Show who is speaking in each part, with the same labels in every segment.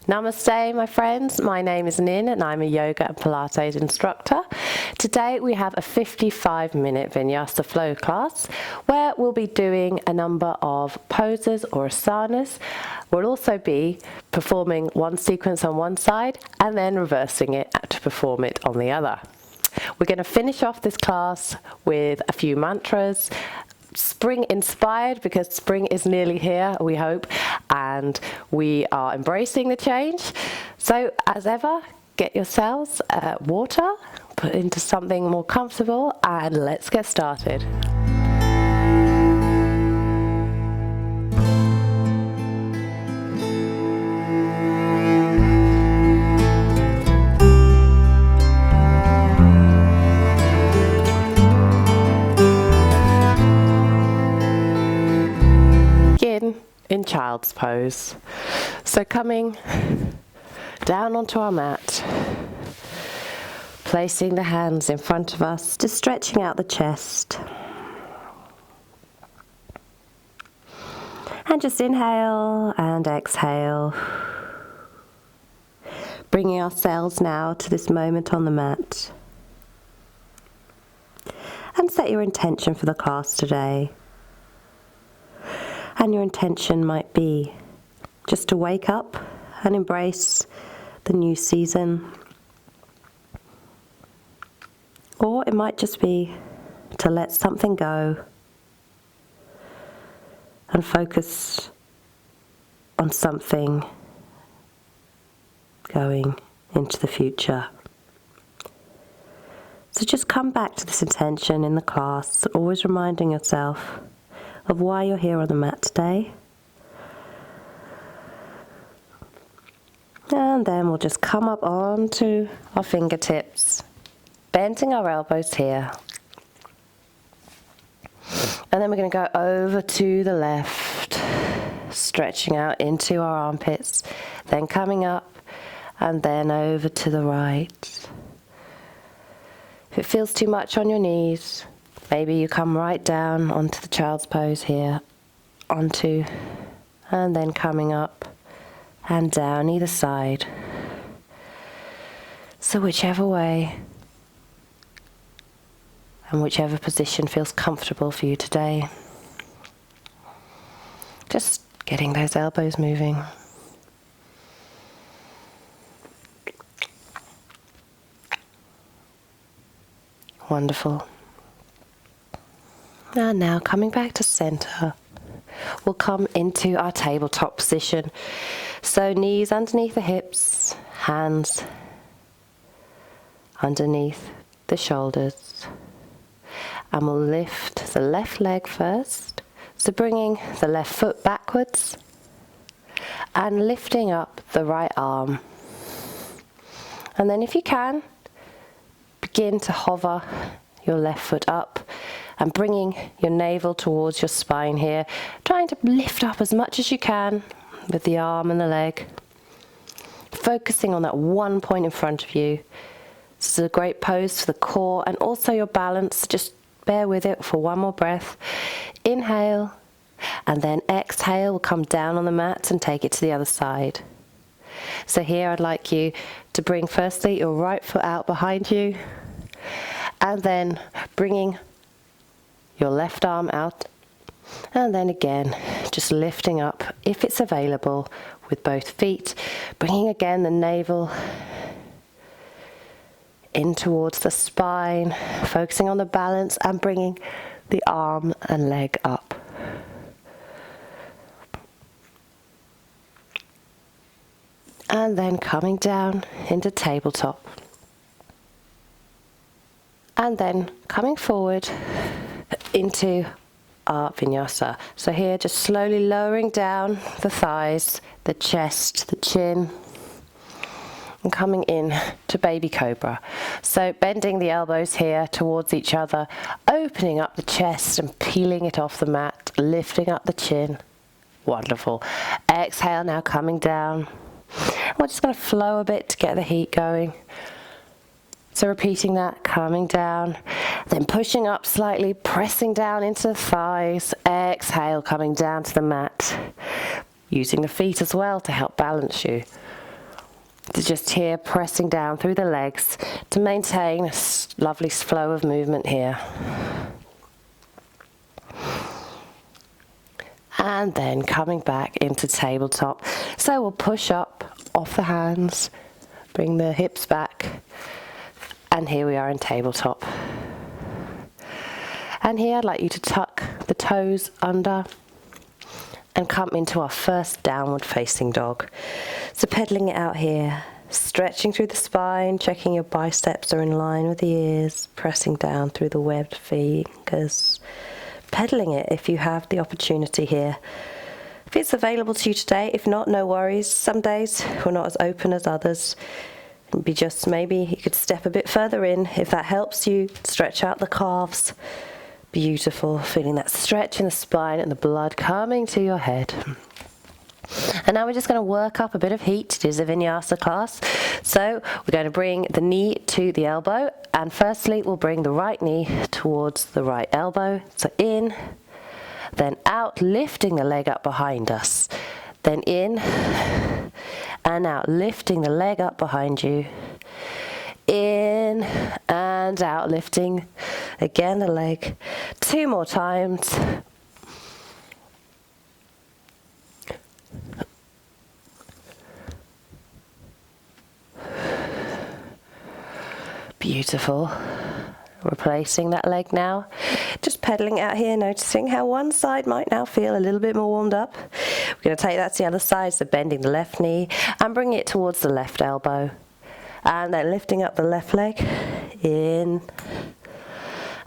Speaker 1: Namaste, my friends. My name is Nin and I'm a yoga and Pilates instructor. Today we have a 55-minute Vinyasa Flow class where we'll be doing a number of poses or asanas. We'll also be performing one sequence on one side and then reversing it to perform it on the other. We're going to finish off this class with a few mantras, spring inspired, because spring is nearly here, we hope, and we are embracing the change. So as ever, get yourselves water, put into something more comfortable, and let's get started. In child's pose. So coming down onto our mat, placing the hands in front of us, just stretching out the chest. And just inhale and exhale. Bringing ourselves now to this moment on the mat. And set your intention for the class today. And your intention might be just to wake up and embrace the new season. Or it might just be to let something go and focus on something going into the future. So just come back to this intention in the class, always reminding yourself of why you're here on the mat today. And then we'll just come up onto our fingertips, bending our elbows here. And then we're going to go over to the left, stretching out into our armpits, then coming up, and then over to the right. If it feels too much on your knees, maybe you come right down onto the child's pose here, onto, and then coming up and down either side. So whichever way and whichever position feels comfortable for you today. Just getting those elbows moving. Wonderful. And now coming back to center, we'll come into our tabletop position. So knees underneath the hips, hands underneath the shoulders. And we'll lift the left leg first. So bringing the left foot backwards and lifting up the right arm. And then if you can, begin to hover your left foot up and bringing your navel towards your spine here, trying to lift up as much as you can with the arm and the leg. Focusing on that one point in front of you. This is a great pose for the core and also your balance. Just bear with it for one more breath. Inhale, and then exhale. We'll come down on the mat and take it to the other side. So here I'd like you to bring firstly your right foot out behind you, and then bringing your left arm out, and then again just lifting up if it's available with both feet, bringing again the navel in towards the spine, focusing on the balance and bringing the arm and leg up. And then coming down into tabletop. And then coming forward into our Vinyasa. So here just slowly lowering down the thighs, the chest, the chin, and coming in to baby cobra. So bending the elbows here towards each other, opening up the chest and peeling it off the mat, lifting up the chin. Wonderful. Exhale, now coming down. We're just going to flow a bit to get the heat going. So repeating that, coming down, then pushing up slightly, pressing down into the thighs. Exhale, coming down to the mat. Using the feet as well to help balance you. Just here, pressing down through the legs to maintain a lovely flow of movement here. And then coming back into tabletop. So we'll push up off the hands, bring the hips back, and here we are in tabletop. And here I'd like you to tuck the toes under and come into our first downward facing dog. So pedaling it out here, stretching through the spine, checking your biceps are in line with the ears, pressing down through the webbed fingers, pedaling it if you have the opportunity here. If it's available to you today, if not, no worries. Some days we're not as open as others. It'd be just maybe you could step a bit further in if that helps you. Stretch out the calves. Beautiful, feeling that stretch in the spine and the blood coming to your head. And now we're just going to work up a bit of heat. It is a Vinyasa class. So we're going to bring the knee to the elbow. And firstly, we'll bring the right knee towards the right elbow. So in, then out, lifting the leg up behind us. Then in and out, lifting the leg up behind you. In and out, lifting again the leg. 2 more times. Beautiful. Replacing that leg now. Just pedaling out here, noticing how one side might now feel a little bit more warmed up. We're going to take that to the other side, so bending the left knee and bringing it towards the left elbow. And then lifting up the left leg, in,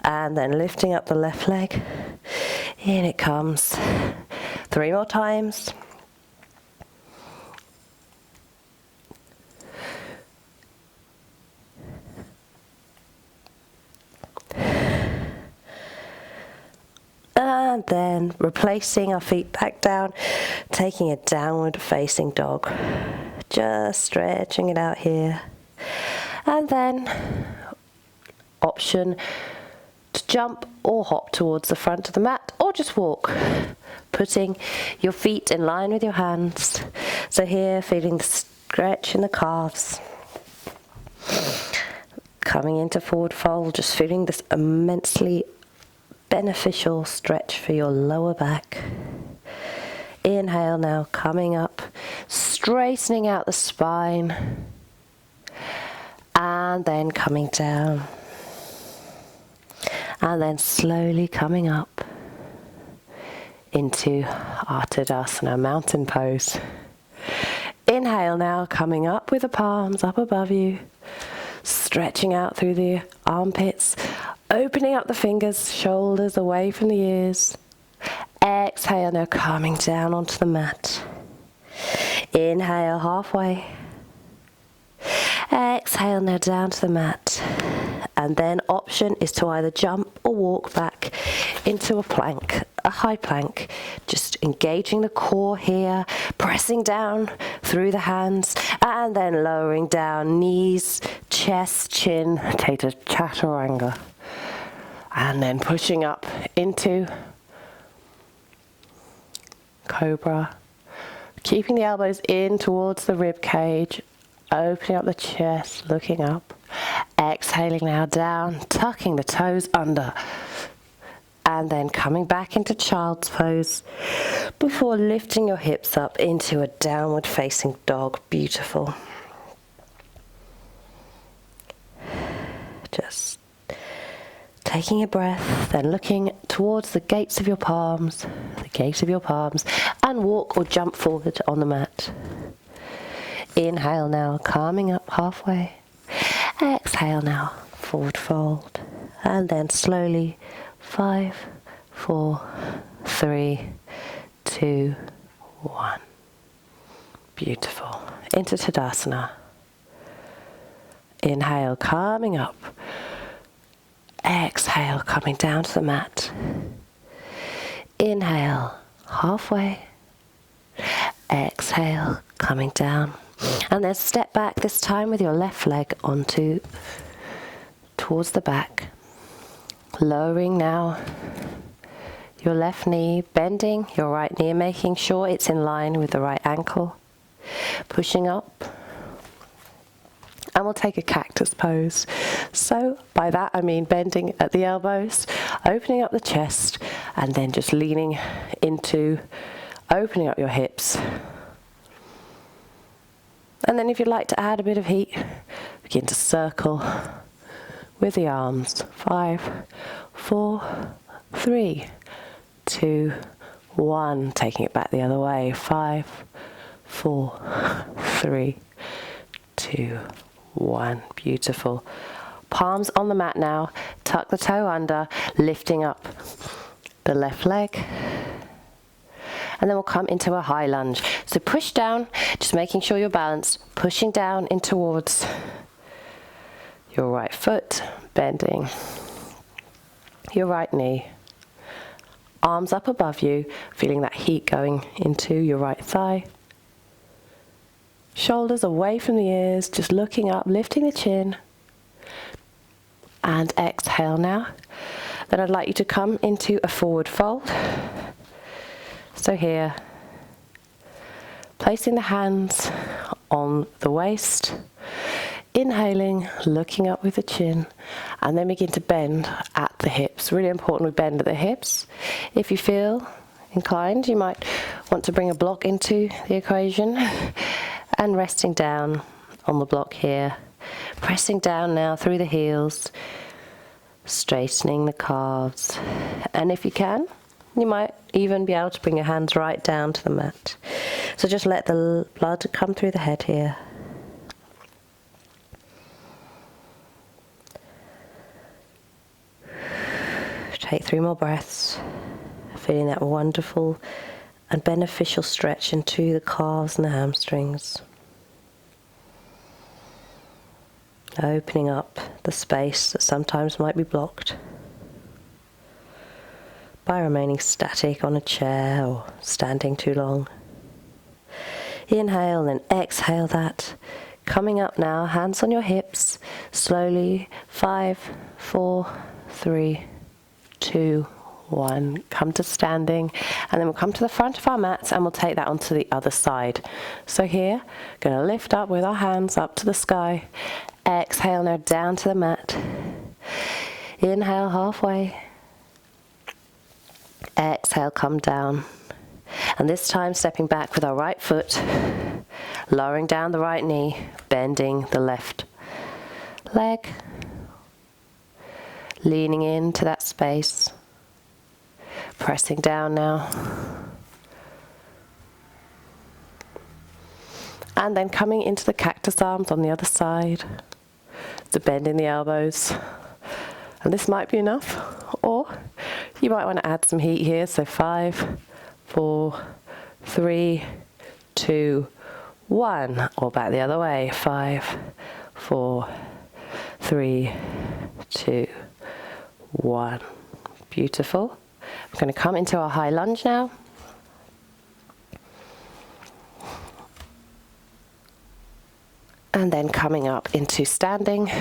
Speaker 1: and then lifting up the left leg, in it comes. 3 more times. And then replacing our feet back down, taking a downward facing dog. Just stretching it out here. And then option to jump or hop towards the front of the mat or just walk, putting your feet in line with your hands. So here, feeling the stretch in the calves. Coming into forward fold, just feeling this immensely beneficial stretch for your lower back. Inhale now, coming up, straightening out the spine. And then coming down. And then slowly coming up into Tadasana, mountain pose. Inhale now, coming up with the palms up above you. Stretching out through the armpits. Opening up the fingers, shoulders away from the ears. Exhale now, coming down onto the mat. Inhale halfway. Exhale now down to the mat. And then option is to either jump or walk back into a plank, a high plank. Just engaging the core here, pressing down through the hands, and then lowering down, knees, chest, chin, take a chaturanga. And then pushing up into cobra. Keeping the elbows in towards the rib cage. Opening up the chest, looking up. Exhaling now down, tucking the toes under. And then coming back into child's pose before lifting your hips up into a downward facing dog. Beautiful. Just taking a breath, then looking towards the gates of your palms, and walk or jump forward on the mat. Inhale now, calming up halfway. Exhale now, forward fold. And then slowly, 5, 4, 3, 2, 1. Beautiful. Into Tadasana. Inhale, calming up. Exhale, coming down to the mat. Inhale, halfway. Exhale, coming down. And then step back this time with your left leg towards the back. Lowering now your left knee, bending your right knee, making sure it's in line with the right ankle. Pushing up. And we'll take a cactus pose. So by that I mean bending at the elbows, opening up the chest, and then just leaning into opening up your hips. And then if you'd like to add a bit of heat, begin to circle with the arms. 5, 4, 3, 2, 1. Taking it back the other way. 5, 4, 3, 2, 1. Beautiful. Palms on the mat now. Tuck the toe under, lifting up the left leg. And then we'll come into a high lunge. So push down, just making sure you're balanced, pushing down in towards your right foot, bending your right knee. Arms up above you, feeling that heat going into your right thigh. Shoulders away from the ears, just looking up, lifting the chin. And exhale now. Then I'd like you to come into a forward fold. So here, placing the hands on the waist, inhaling, looking up with the chin, and then begin to bend at the hips. Really important we bend at the hips. If you feel inclined, you might want to bring a block into the equation, and resting down on the block here. Pressing down now through the heels, straightening the calves, and if you can, you might even be able to bring your hands right down to the mat. So just let the blood come through the head here. Take 3 more breaths, feeling that wonderful and beneficial stretch into the calves and the hamstrings. Opening up the space that sometimes might be blocked by remaining static on a chair or standing too long. Inhale and then exhale that. Coming up now, hands on your hips, slowly. 5, 4, 3, 2, 1. Come to standing, and then we'll come to the front of our mats and we'll take that onto the other side. So here, going to lift up with our hands up to the sky. Exhale now down to the mat. Inhale halfway. Exhale, come down. And this time stepping back with our right foot, lowering down the right knee, bending the left leg, leaning into that space, pressing down now. And then coming into the cactus arms on the other side, so bending the elbows. And this might be enough, or you might want to add some heat here. So 5, 4, 3, 2, 1. Or back the other way. 5, 4, 3, 2, 1. Beautiful. We're going to come into our high lunge now. And then coming up into standing,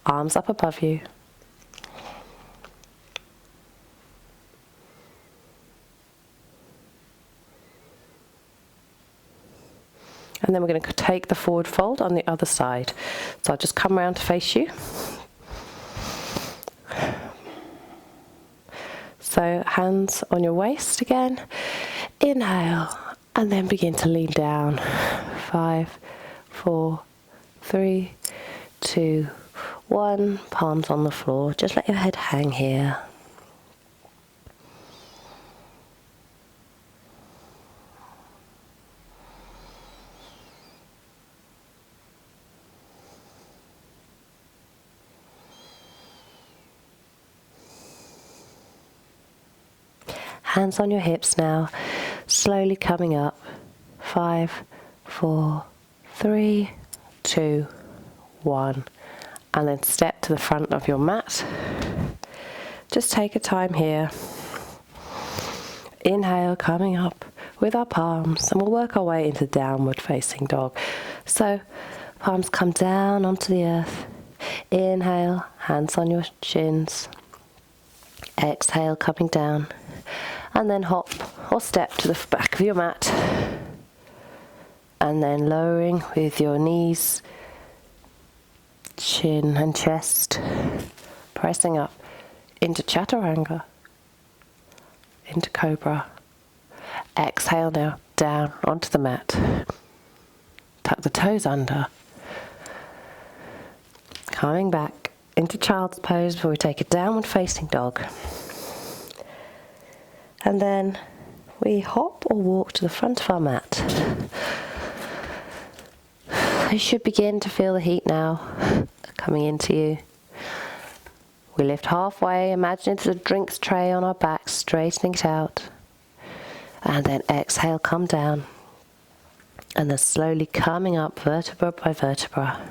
Speaker 1: arms up above you. And then we're going to take the forward fold on the other side. So I'll just come around to face you. So hands on your waist again. Inhale, and then begin to lean down. 5, 4, 3, 2, 1. Palms on the floor. Just let your head hang here. Hands on your hips now, slowly coming up. 5, 4, 3, 2, 1. And then step to the front of your mat. Just take a time here. Inhale, coming up with our palms, and we'll work our way into downward facing dog. So palms come down onto the earth. Inhale, hands on your shins. Exhale, coming down. And then hop or step to the back of your mat. And then lowering with your knees chin and chest, pressing up into chaturanga, into cobra. Exhale now, down onto the mat. Tuck the toes under. Coming back into child's pose before we take a downward facing dog. And then we hop or walk to the front of our mat. You should begin to feel the heat now coming into you. We lift halfway, imagine it's a drinks tray on our back, straightening it out. And then exhale, come down. And then slowly coming up vertebra by vertebra.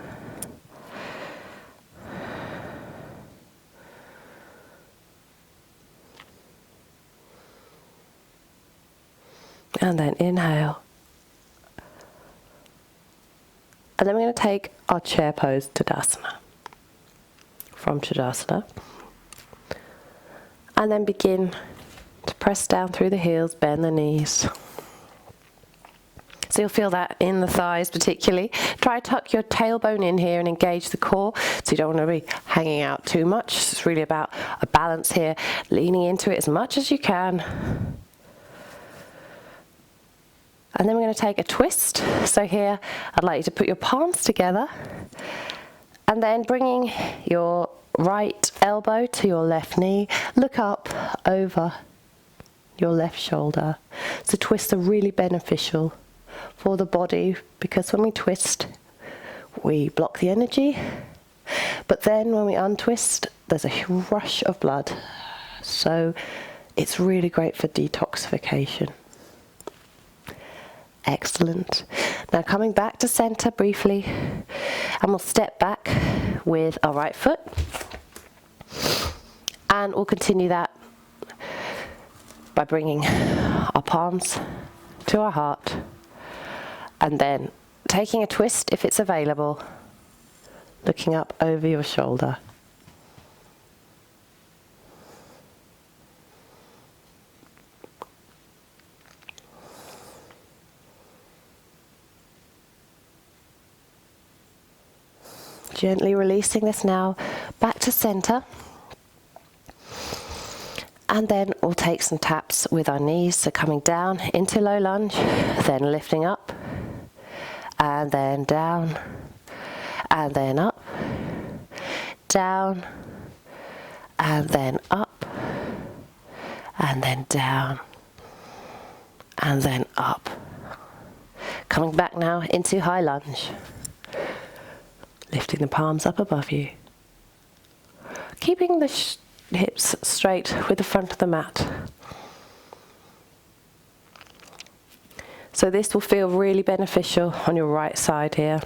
Speaker 1: And then inhale. And then we're going to take our chair pose, Tadasana. From Tadasana. And then begin to press down through the heels, bend the knees. So you'll feel that in the thighs particularly. Try to tuck your tailbone in here and engage the core. So you don't want to be hanging out too much. It's really about a balance here, leaning into it as much as you can. And then we're going to take a twist. So here, I'd like you to put your palms together and then bringing your right elbow to your left knee, look up over your left shoulder. So twists are really beneficial for the body because when we twist, we block the energy. But then when we untwist, there's a rush of blood. So it's really great for detoxification. Excellent. Now coming back to center briefly, and we'll step back with our right foot. And we'll continue that by bringing our palms to our heart. And then taking a twist if it's available, looking up over your shoulder. Gently releasing this now back to center. And then we'll take some taps with our knees. So coming down into low lunge, then lifting up, and then down, and then up, down, and then up, and then down, and then up. Coming back now into high lunge. Lifting the palms up above you. Keeping the hips straight with the front of the mat. So this will feel really beneficial on your right side here.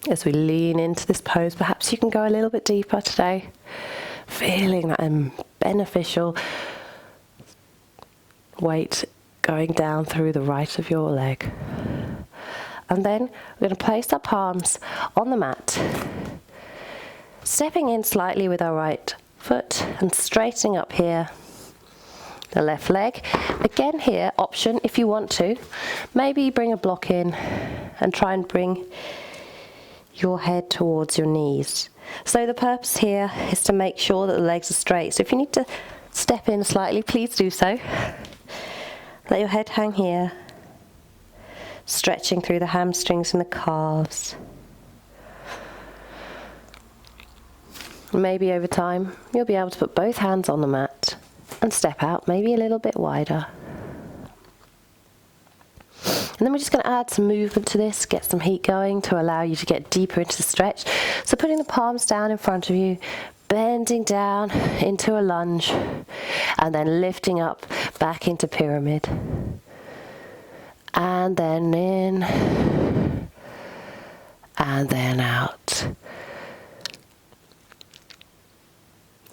Speaker 1: As we lean into this pose, perhaps you can go a little bit deeper today. Feeling that beneficial weight going down through the right of your leg. And then we're going to place our palms on the mat, stepping in slightly with our right foot and straightening up here the left leg. Again here, option if you want to, maybe bring a block in and try and bring your head towards your knees. So the purpose here is to make sure that the legs are straight. So if you need to step in slightly, please do so. Let your head hang here. Stretching through the hamstrings and the calves. Maybe over time you'll be able to put both hands on the mat and step out maybe a little bit wider. And then we're just going to add some movement to this, get some heat going to allow you to get deeper into the stretch. So putting the palms down in front of you, bending down into a lunge, and then lifting up back into pyramid. And then in, and then out,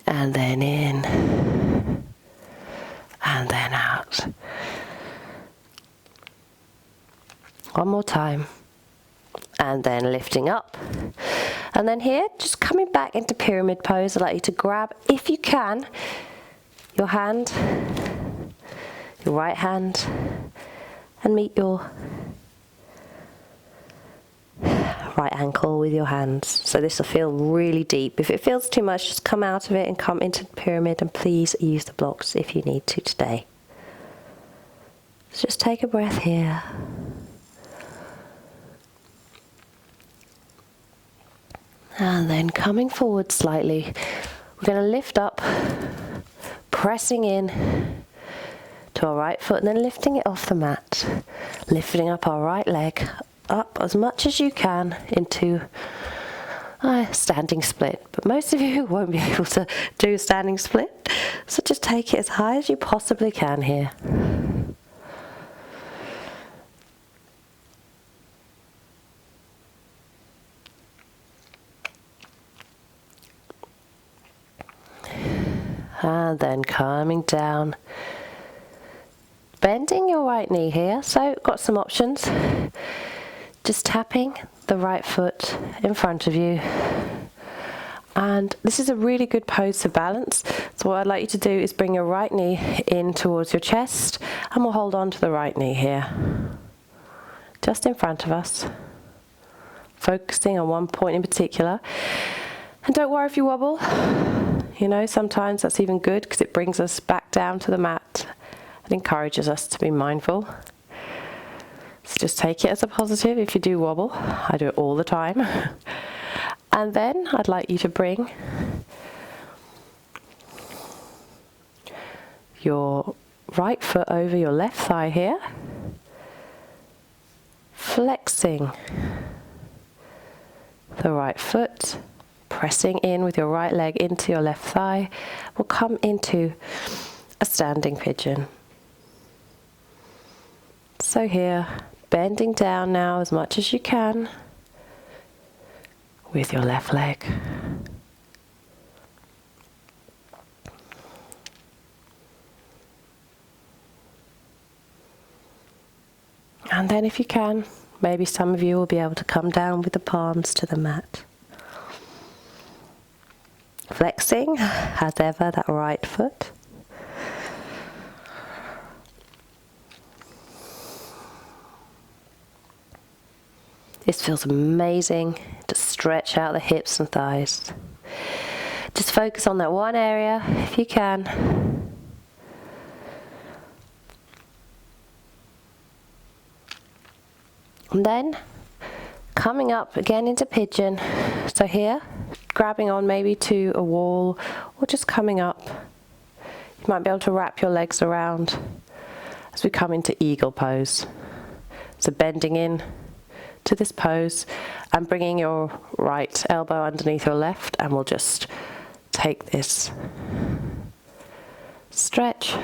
Speaker 1: and then in, and then out. One more time, and then lifting up. And then here, just coming back into pyramid pose. I'd like you to grab, if you can, your hand, your right hand, and meet your right ankle with your hands. So this will feel really deep. If it feels too much, just come out of it and come into the pyramid, and please use the blocks if you need to today. So just take a breath here. And then coming forward slightly, we're going to lift up, pressing in to our right foot and then lifting it off the mat. Lifting up our right leg up as much as you can into a standing split. But most of you won't be able to do a standing split, so just take it as high as you possibly can here. And then coming down, bending your right knee here. So got some options. Just tapping the right foot in front of you. And this is a really good pose for balance. So what I'd like you to do is bring your right knee in towards your chest, and we'll hold on to the right knee here, just in front of us, focusing on one point in particular. And don't worry if you wobble. You know, sometimes that's even good because it brings us back down to the mat and encourages us to be mindful. So just take it as a positive if you do wobble. I do it all the time. And then I'd like you to bring your right foot over your left thigh here, flexing the right foot, pressing in with your right leg into your left thigh. We'll come into a standing pigeon. So here, bending down now as much as you can with your left leg. And then if you can, maybe some of you will be able to come down with the palms to the mat. Flexing, as ever, that right foot. This feels amazing to stretch out the hips and thighs. Just focus on that one area if you can. And then coming up again into pigeon. So here, grabbing on maybe to a wall or just coming up. You might be able to wrap your legs around as we come into eagle pose. So bending in to this pose and bringing your right elbow underneath your left, and we'll just take this stretch.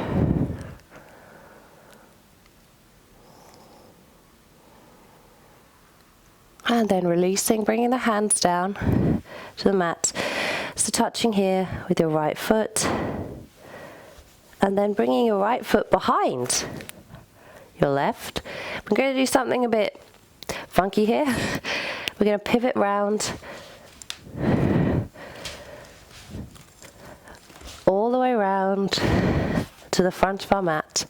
Speaker 1: And then releasing, bringing the hands down to the mat. So touching here with your right foot. And then bringing your right foot behind your left. We're going to do something a bit funky here. We're going to pivot round all the way around to the front of our mat.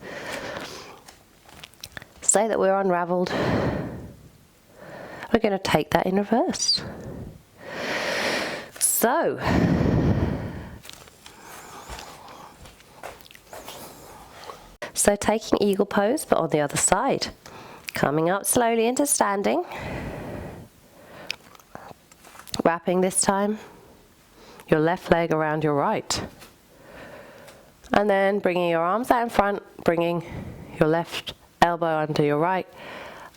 Speaker 1: So that we're unraveled. We're going to take that in reverse. So, taking eagle pose, but on the other side. Coming up slowly into standing. Wrapping this time your left leg around your right. And then bringing your arms out in front, bringing your left elbow under your right.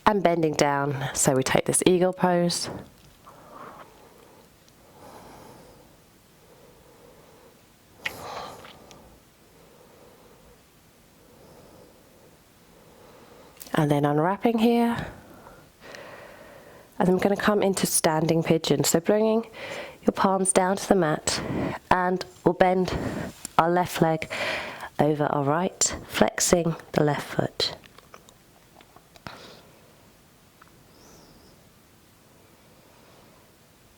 Speaker 1: And bending down, so we take this eagle pose. And then unwrapping here. And then we're going to come into standing pigeon. So bringing your palms down to the mat, and we'll bend our left leg over our right, flexing the left foot.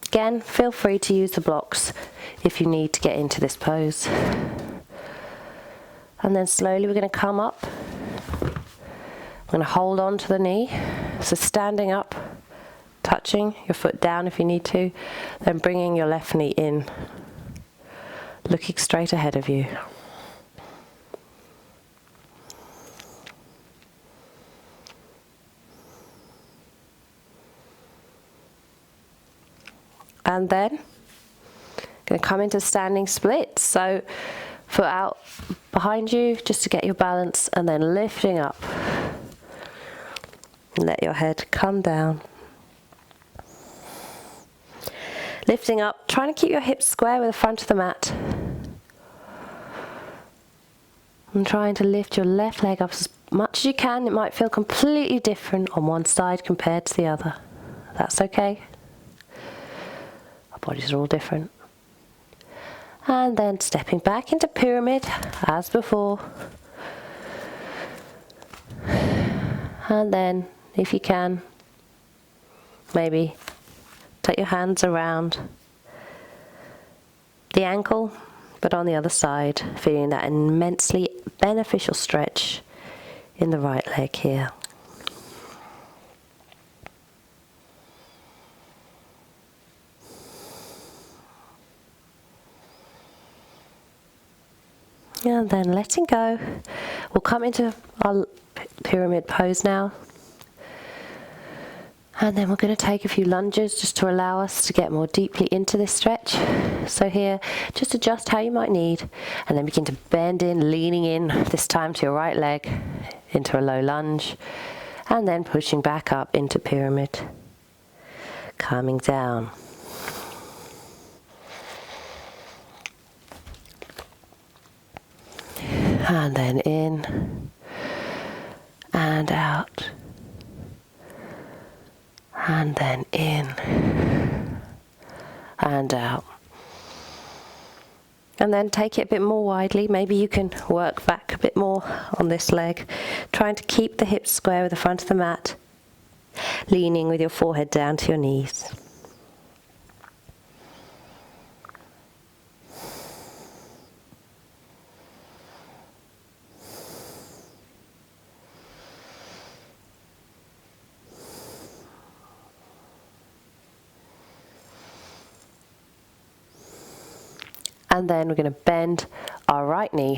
Speaker 1: Again, feel free to use the blocks if you need to get into this pose. And then slowly we're going to come up. We're going to hold on to the knee. So standing up, touching your foot down if you need to, then bringing your left knee in, looking straight ahead of you. And then going to come into standing splits. So foot out behind you just to get your balance, and then lifting up. Let your head come down. Lifting up, trying to keep your hips square with the front of the mat. And trying to lift your left leg up as much as you can. It might feel completely different on one side compared to the other. That's okay. Our bodies are all different. And then stepping back into pyramid as before. And then, if you can, maybe take your hands around the ankle, but on the other side, feeling that immensely beneficial stretch in the right leg here. And then letting go. We'll come into our pyramid pose now. And then we're going to take a few lunges just to allow us to get more deeply into this stretch. So here, just adjust how you might need, and then begin to bend in, leaning in, this time to your right leg, into a low lunge, and then pushing back up into pyramid. Coming down. And then in and out, and then in and out. And then take it a bit more widely. Maybe you can work back a bit more on this leg, trying to keep the hips square with the front of the mat, leaning with your forehead down to your knees. And then we're going to bend our right knee.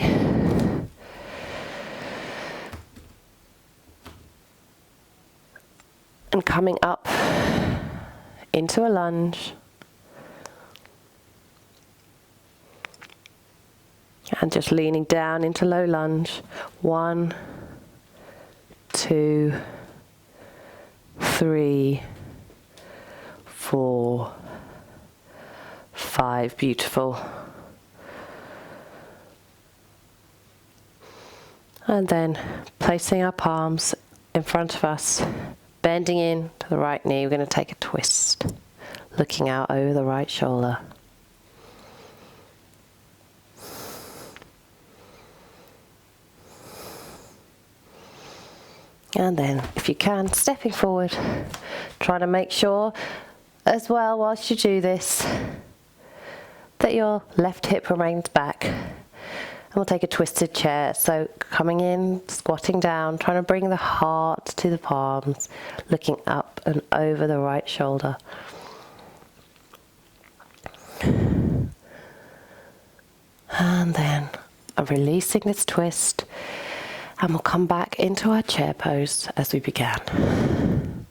Speaker 1: And coming up into a lunge. And just leaning down into low lunge. 1, 2, 3, 4, 5. Beautiful. And then placing our palms in front of us, bending in to the right knee. We're going to take a twist, looking out over the right shoulder. And then, if you can, stepping forward, trying to make sure as well whilst you do this that your left hip remains back. And we'll take a twisted chair. So coming in, squatting down, trying to bring the heart to the palms, looking up and over the right shoulder. And then releasing this twist, and we'll come back into our chair pose as we began.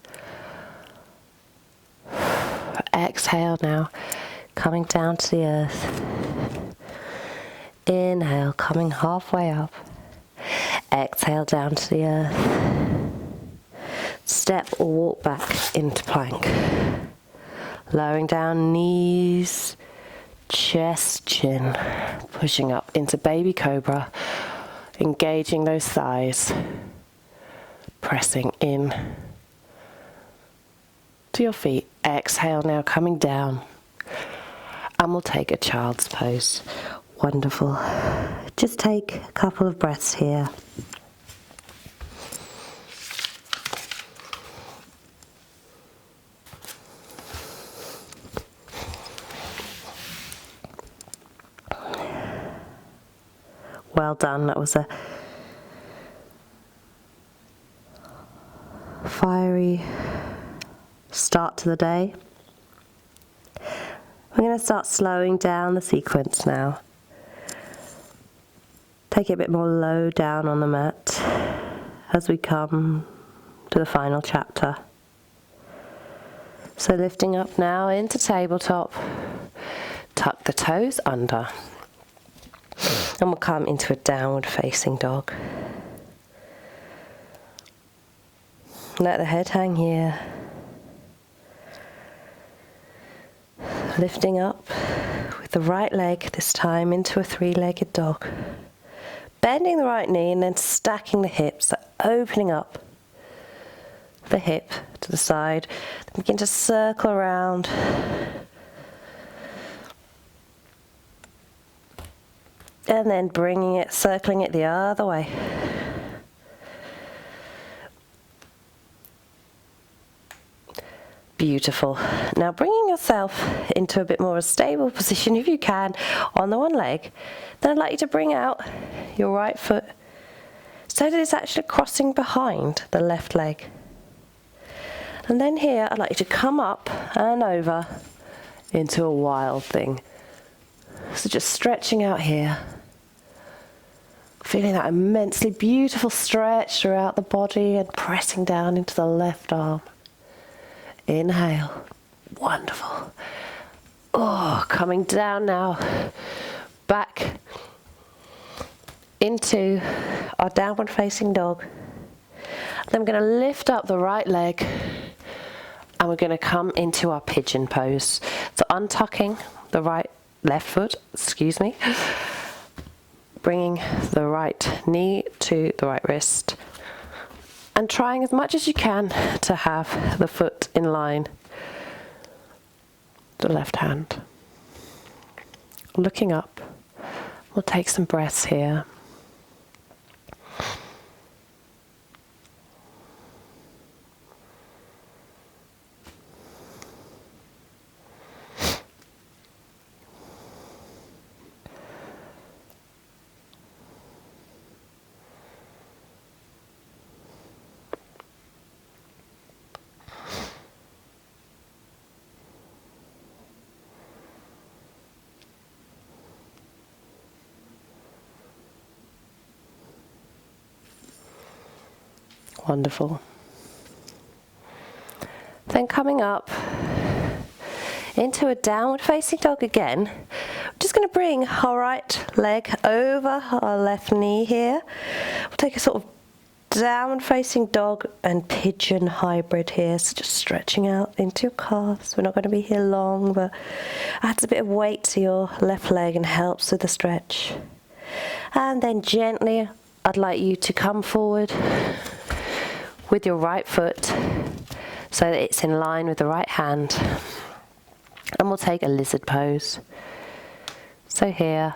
Speaker 1: Exhale now, coming down to the earth. Inhale, coming halfway up. Exhale down to the earth. Step or walk back into plank. Lowering down knees, chest, chin. Pushing up into baby cobra. Engaging those thighs. Pressing in to your feet. Exhale now, coming down. And we'll take a child's pose. Wonderful. Just take a couple of breaths here. Well done. That was a fiery start to the day. We're going to start slowing down the sequence now. Take it a bit more low down on the mat as we come to the final chapter. So lifting up now into tabletop, tuck the toes under, and we'll come into a downward facing dog. Let the head hang here. Lifting up with the right leg this time into a three-legged dog. Bending the right knee and then stacking the hips, so opening up the hip to the side. Then begin to circle around. And then bringing it, circling it the other way. Beautiful. Now bringing yourself into a bit more of a stable position if you can on the one leg. Then I'd like you to bring out your right foot so that it's actually crossing behind the left leg. And then here I'd like you to come up and over into a wild thing. So just stretching out here. Feeling that immensely beautiful stretch throughout the body and pressing down into the left arm. Inhale. Wonderful. Oh, coming down now. Back into our downward facing dog. Then we're going to lift up the right leg and we're going to come into our pigeon pose. So untucking the left foot, bringing the right knee to the right wrist. And trying as much as you can to have the foot in line, the left hand. Looking up, we'll take some breaths here. Wonderful. Then coming up into a downward facing dog again. We're just going to bring our right leg over our left knee here. We'll take a sort of downward facing dog and pigeon hybrid here. So just stretching out into your calves. We're not going to be here long, but adds a bit of weight to your left leg and helps with the stretch. And then gently, I'd like you to come forward with your right foot so that it's in line with the right hand. And we'll take a lizard pose. So here,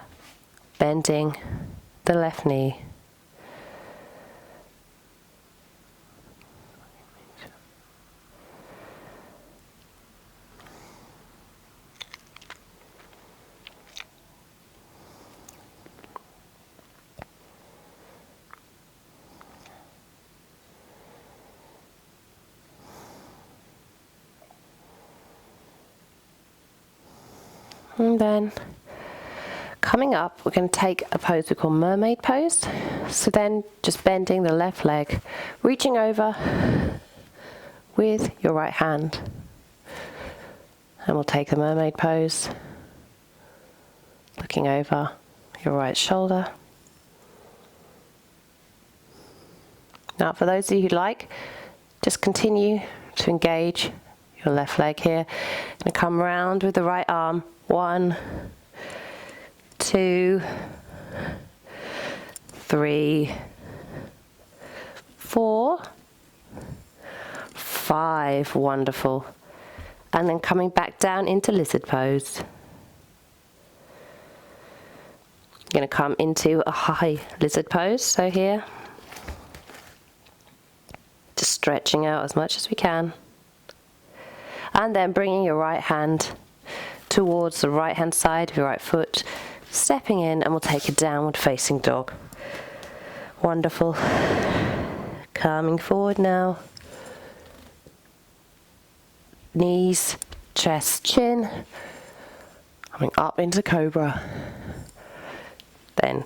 Speaker 1: bending the left knee. And then coming up, we're going to take a pose we call mermaid pose. So then just bending the left leg, reaching over with your right hand. And we'll take the mermaid pose, looking over your right shoulder. Now for those of you who like, just continue to engage your left leg here. And come round with the right arm. 1, 2, 3, 4, 5. Wonderful. And then coming back down into lizard pose. You're going to come into a high lizard pose. So here, just stretching out as much as we can. And then bringing your right hand towards the right hand side of your right foot, stepping in, and we'll take a downward facing dog. Wonderful. Coming forward now. knees, chest, chin, coming up into cobra. Then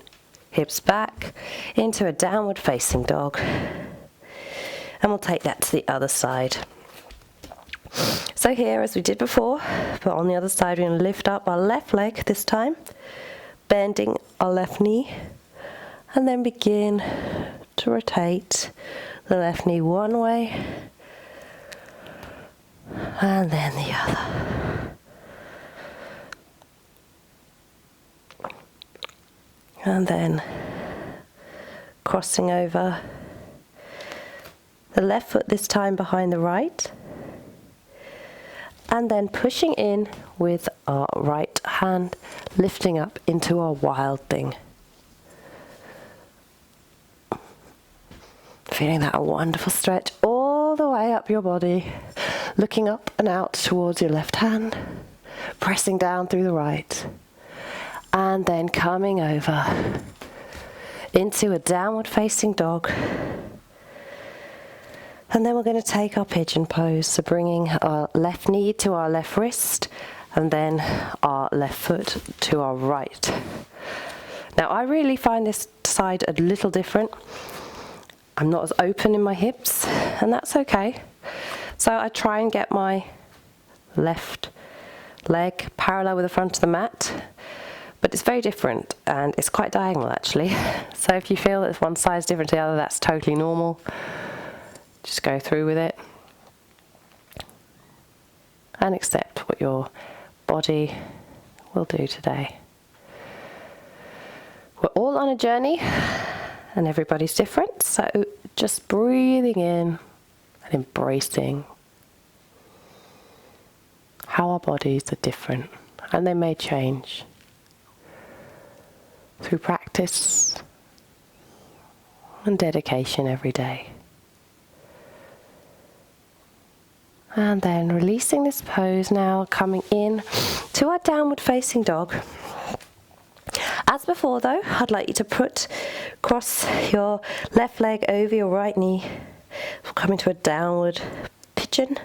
Speaker 1: hips back into a downward facing dog. And we'll take that to the other side. So here, as we did before, but on the other side, we're going to lift up our left leg this time, bending our left knee, and then begin to rotate the left knee one way, and then the other. And then crossing over the left foot this time behind the right, and then pushing in with our right hand, lifting up into our wild thing. Feeling that wonderful stretch all the way up your body, looking up and out towards your left hand, pressing down through the right, and then coming over into a downward facing dog. And then we're going to take our pigeon pose, so bringing our left knee to our left wrist, and then our left foot to our right. Now I really find this side a little different. I'm not as open in my hips, and that's okay. So I try and get my left leg parallel with the front of the mat, but it's very different, and it's quite diagonal actually. So if you feel that one side's different to the other, that's totally normal. Just go through with it and accept what your body will do today. We're all on a journey and everybody's different, so just breathing in and embracing how our bodies are different, and they may change through practice and dedication every day. And then releasing this pose now, coming in to our downward facing dog. As before though, I'd like you to cross your left leg over your right knee, come into a downward pigeon,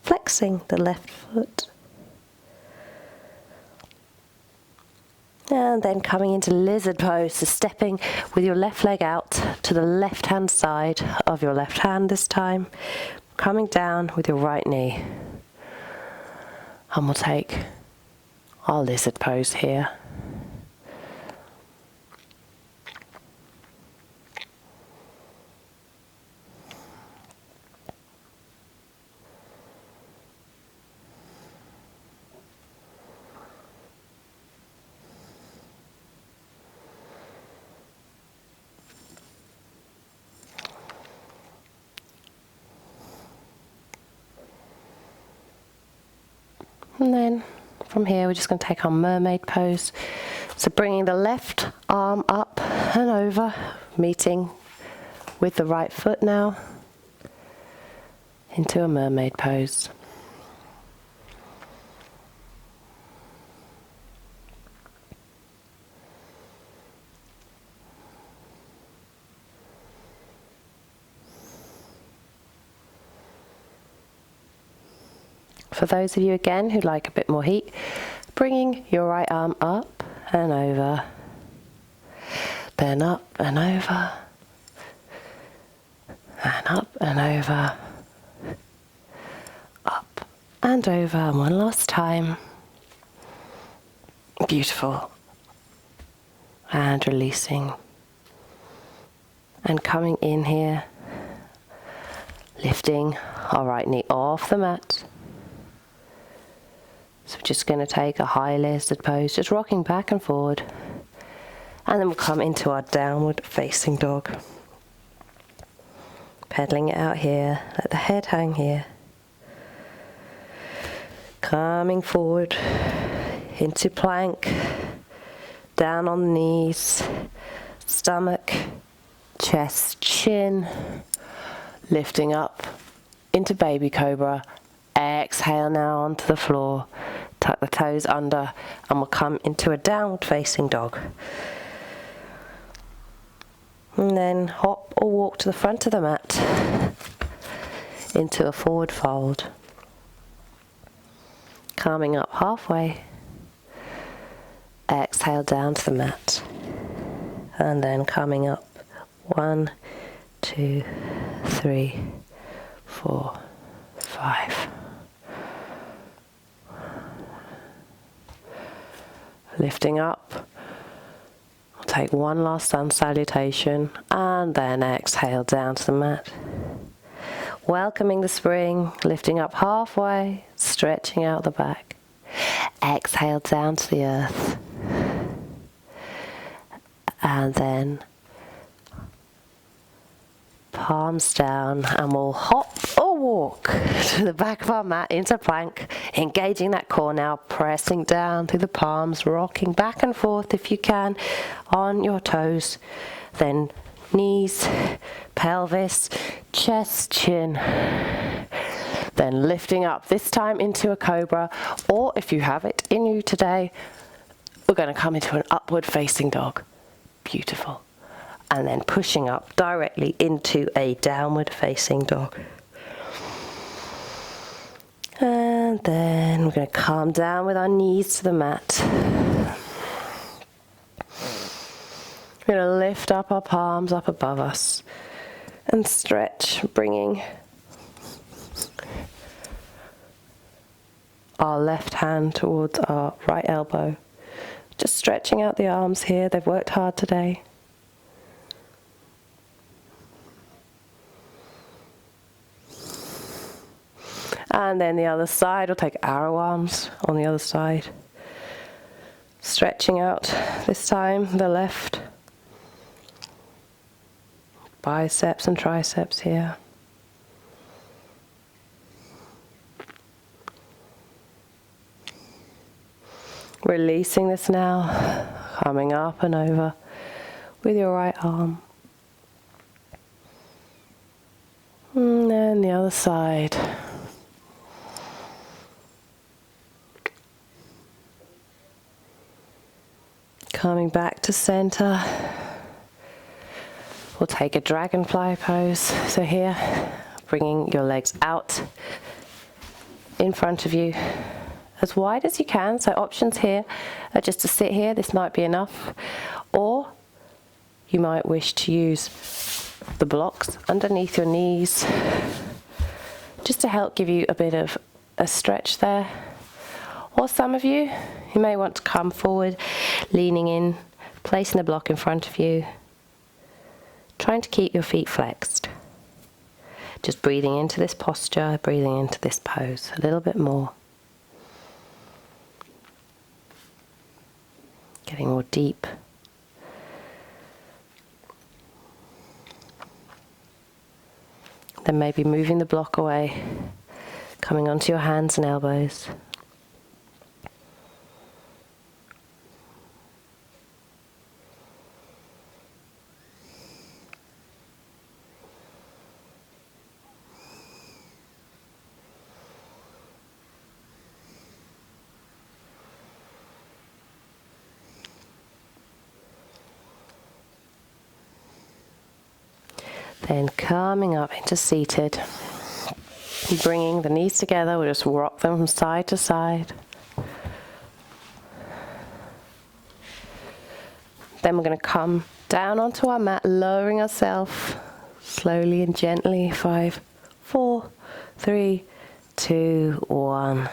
Speaker 1: flexing the left foot. And then coming into lizard pose, so stepping with your left leg out to the left hand side of your left hand this time. Coming down with your right knee, and we'll take our lizard pose here. And then from here we're just going to take our mermaid pose. So bringing the left arm up and over, meeting with the right foot now into a mermaid pose. For those of you again who like a bit more heat, bringing your right arm up and over, then up and over, and up and over, up and over, and one last time. Beautiful. And releasing. And coming in here, lifting our right knee off the mat. So we're just going to take a high lizard pose, just rocking back and forward. And then we'll come into our downward facing dog. Pedaling it out here, let the head hang here. Coming forward into plank, down on the knees, stomach, chest, chin, lifting up into baby cobra. Exhale now onto the floor, tuck the toes under, and we'll come into a downward facing dog. And then hop or walk to the front of the mat into a forward fold. Coming up halfway. Exhale down to the mat. And then coming up. 1, 2, 3, 4, 5. Lifting up. We'll take one last sun salutation and then exhale down to the mat. Welcoming the spring, lifting up halfway, stretching out the back. Exhale down to the earth. And then palms down, and we'll hop or walk to the back of our mat into plank, engaging that core now, pressing down through the palms, rocking back and forth if you can on your toes. Then knees, pelvis, chest, chin. Then lifting up, this time into a cobra, or if you have it in you today, we're going to come into an upward facing dog. Beautiful. And then pushing up directly into a downward facing dog. And then we're going to calm down with our knees to the mat. We're going to lift up our palms up above us and stretch, bringing our left hand towards our right elbow. Just stretching out the arms here. They've worked hard today. And then the other side, we'll take arrow arms on the other side. Stretching out, this time the left. Biceps and triceps here. Releasing this now, coming up and over with your right arm. And then the other side. Coming back to center. We'll take a dragonfly pose. So here, bringing your legs out in front of you, as wide as you can. So options here are just to sit here. This might be enough. Or you might wish to use the blocks underneath your knees, just to help give you a bit of a stretch there. Or some of you may want to come forward, leaning in, placing the block in front of you, trying to keep your feet flexed. Just breathing into this posture, breathing into this pose a little bit more. Getting more deep. Then maybe moving the block away, coming onto your hands and elbows. Then coming up into seated, bringing the knees together, we'll just rock them from side to side. Then we're going to come down onto our mat, lowering ourselves slowly and gently. 5, 4, 3, 2, 1.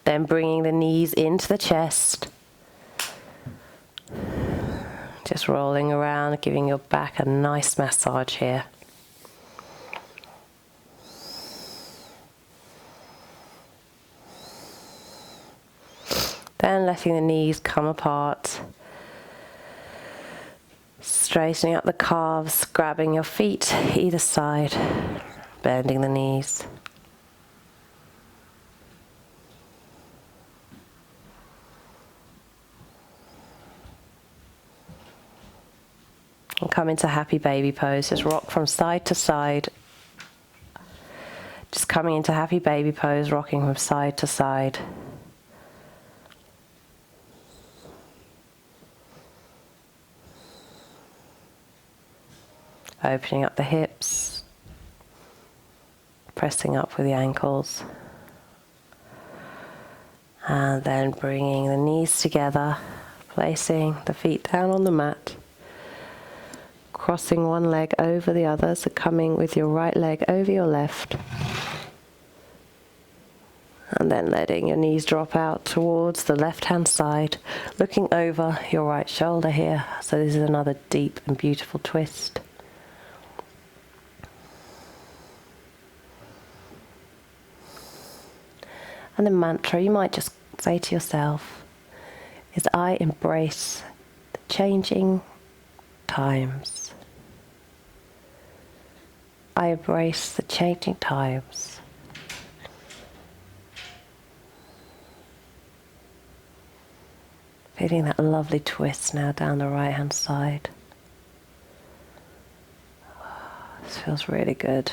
Speaker 1: Then bringing the knees into the chest. Just rolling around, giving your back a nice massage here. Then letting the knees come apart. Straightening up the calves, grabbing your feet either side, bending the knees. And come into happy baby pose. Just rock from side to side. Just coming into happy baby pose, rocking from side to side. Opening up the hips. Pressing up with the ankles. And then bringing the knees together, placing the feet down on the mat, crossing one leg over the other, so coming with your right leg over your left, and then letting your knees drop out towards the left-hand side, looking over your right shoulder here. So this is another deep and beautiful twist. And the mantra you might just say to yourself is, I embrace the changing times. I embrace the changing times. Feeling that lovely twist now down the right hand side. This feels really good.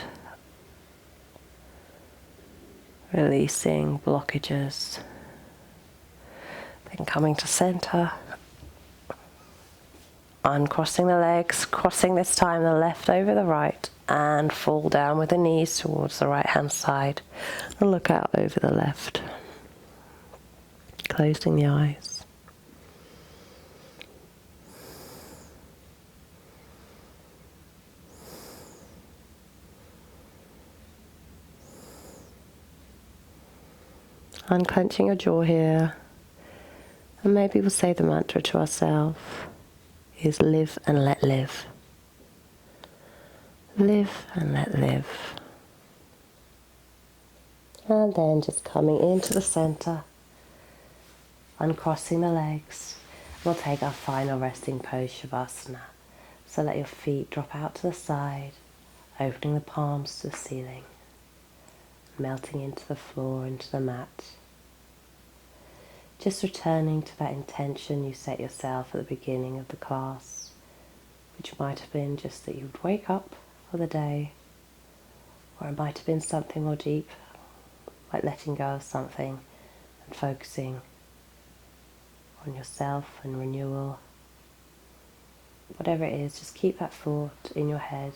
Speaker 1: Releasing blockages. Then coming to center. Uncrossing the legs, crossing this time the left over the right, and fall down with the knees towards the right hand side. And look out over the left. Closing the eyes. Unclenching your jaw here, and maybe we'll say the mantra to ourselves is live and let live. Live and let live. And then just coming into the center, uncrossing the legs. We'll take our final resting pose, Shavasana. So let your feet drop out to the side, opening the palms to the ceiling, melting into the floor, into the mat. Just returning to that intention you set yourself at the beginning of the class, which might have been just that you would wake up for the day, or it might have been something more deep, like letting go of something and focusing on yourself and renewal. Whatever it is, just keep that thought in your head.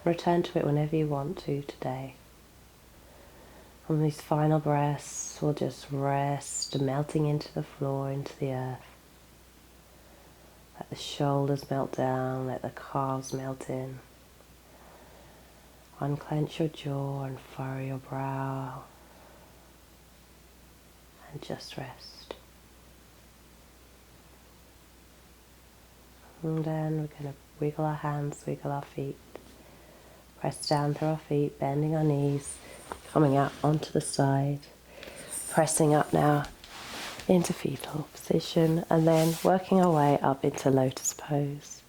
Speaker 1: Return to it whenever you want to today. On these final breaths, we'll just rest, melting into the floor, into the earth. Let the shoulders melt down, let the calves melt in. Unclench your jaw and furrow your brow. And just rest. And then we're going to wiggle our hands, wiggle our feet. Press down through our feet, bending our knees. Coming out onto the side, pressing up now into fetal position, and then working our way up into lotus pose.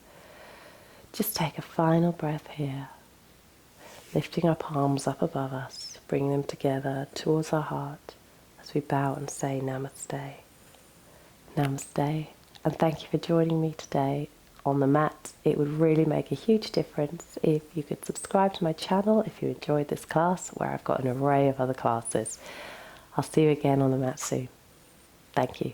Speaker 1: Just take a final breath here, lifting our palms up above us, bringing them together towards our heart as we bow and say Namaste. Namaste, and thank you for joining me today on the mat. It would really make a huge difference if you could subscribe to my channel if you enjoyed this class, where I've got an array of other classes. I'll see you again on the mat soon. Thank you.